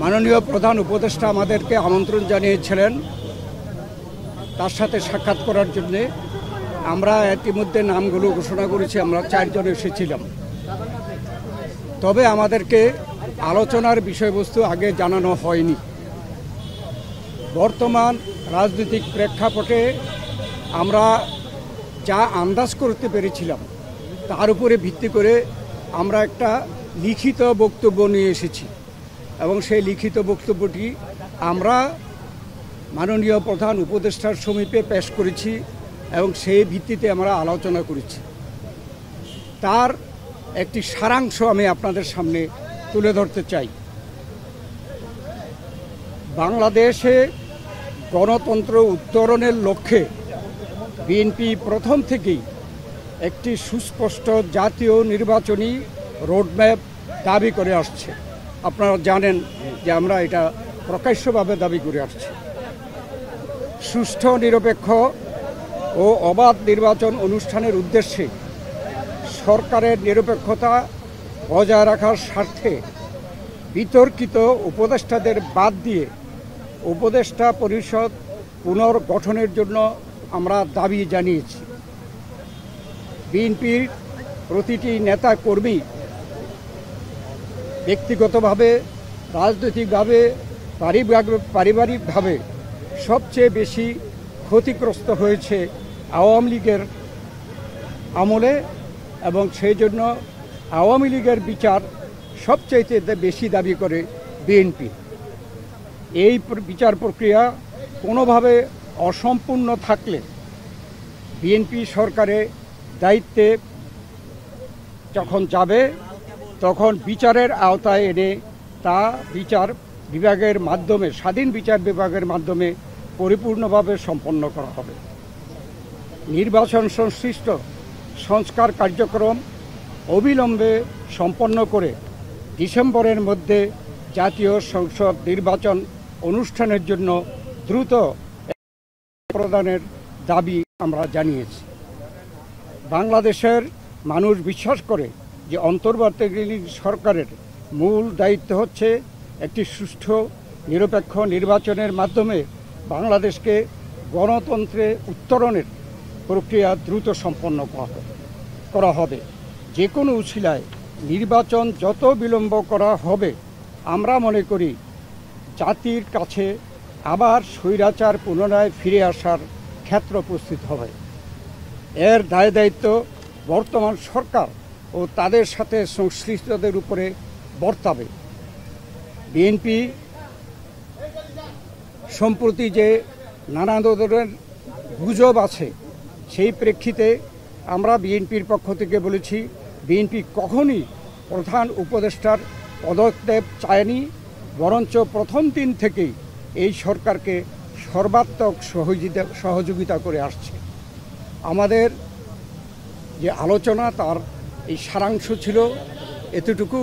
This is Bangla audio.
মাননীয় প্রধান উপদেষ্টা আমাদেরকে আমন্ত্রণ জানিয়েছিলেন তার সাথে সাক্ষাৎ করার জন্যে। আমরা ইতিমধ্যে নামগুলো ঘোষণা করেছি, আমরা 4 জন এসেছিলাম। তবে আমাদেরকে আলোচনার বিষয়বস্তু আগে জানানো হয়নি। বর্তমান রাজনৈতিক প্রেক্ষাপটে আমরা যা আন্দাজ করতে পেরেছিলাম তার উপরে ভিত্তি করে আমরা একটা লিখিত বক্তব্য নিয়ে এসেছি এবং সেই লিখিত বক্তব্যটি আমরা মাননীয় প্রধান উপদেষ্টার সমীপে পেশ করেছি এবং সেই ভিত্তিতে আমরা আলোচনা করেছি। তার একটি সারাংশ আমি আপনাদের সামনে তুলে ধরতে চাই। বাংলাদেশে গণতন্ত্র উত্তরণের লক্ষ্যে বিএনপি প্রথম থেকেই একটি সুস্পষ্ট জাতীয় নির্বাচনী রোডম্যাপ দাবি করে আসছে। আপনারা জানেন যে আমরা এটা প্রকাশ্যভাবে দাবি করে আসছি। সুষ্ঠু, নিরপেক্ষ ও অবাধ নির্বাচন অনুষ্ঠানের উদ্দেশ্যে সরকারের নিরপেক্ষতা বজায় রাখার স্বার্থে বিতর্কিত উপদেষ্টাদের বাদ দিয়ে উপদেষ্টা পরিষদ পুনর্গঠনের জন্য আমরা দাবি জানিয়েছি। বিএনপির প্রতিটি নেতা কর্মী ব্যক্তিগতভাবে, রাজনৈতিকভাবে, পারিবারিকভাবে সবচেয়ে বেশি ক্ষতিগ্রস্ত হয়েছে আওয়ামী লীগের আমলে এবং সেই জন্য আওয়ামী লীগের বিচার সবচাইতে বেশি দাবি করে বিএনপি। এই বিচার প্রক্রিয়া কোনোভাবে অসম্পূর্ণ থাকলে বিএনপি সরকারের দায়িত্বে যখন যাবে তখন বিচারের আওতায় এনে তা বিচার বিভাগের মাধ্যমে, স্বাধীন বিচার বিভাগের মাধ্যমে পরিপূর্ণভাবে সম্পন্ন করা হবে। নির্বাচন সংশ্লিষ্ট সংস্কার কার্যক্রম অবিলম্বে সম্পন্ন করে ডিসেম্বরের মধ্যে জাতীয় সংসদ নির্বাচন অনুষ্ঠানের জন্য দ্রুত প্রদানের দাবি আমরা জানিয়েছি। বাংলাদেশের মানুষ বিশ্বাস করে যে অন্তর্বর্তীকালীন সরকারের মূল দায়িত্ব হচ্ছে একটি সুষ্ঠু, নিরপেক্ষ নির্বাচনের মাধ্যমে বাংলাদেশকে গণতন্ত্রে উত্তরণের প্রক্রিয়া দ্রুত সম্পন্ন করা হবে। যে কোনো উছিলায় নির্বাচন যত বিলম্ব করা হবে, আমরা মনে করি জাতির কাছে আবার স্বৈরাচার পুনরায় ফিরে আসার ক্ষেত্র উপস্থিত হবে। এর দায় দায়িত্ব বর্তমান সরকার ও তাদের সাথে সংশ্লিষ্টদের উপরে বর্তাবে। বিএনপি সম্প্রতি যে নানা ধরনের গুজব আছে, সেই প্রেক্ষিতে আমরা বিএনপির পক্ষ থেকে বলেছি, বিএনপি কখনই প্রধান উপদেষ্টার পদত্যাগ চায়নি, বরঞ্চ প্রথম দিন থেকেই এই সরকারকে সর্বাত্মক সহযোগিতা করে আসছে। আমাদের যে আলোচনা তার এই সারাংশ ছিল এতটুকু।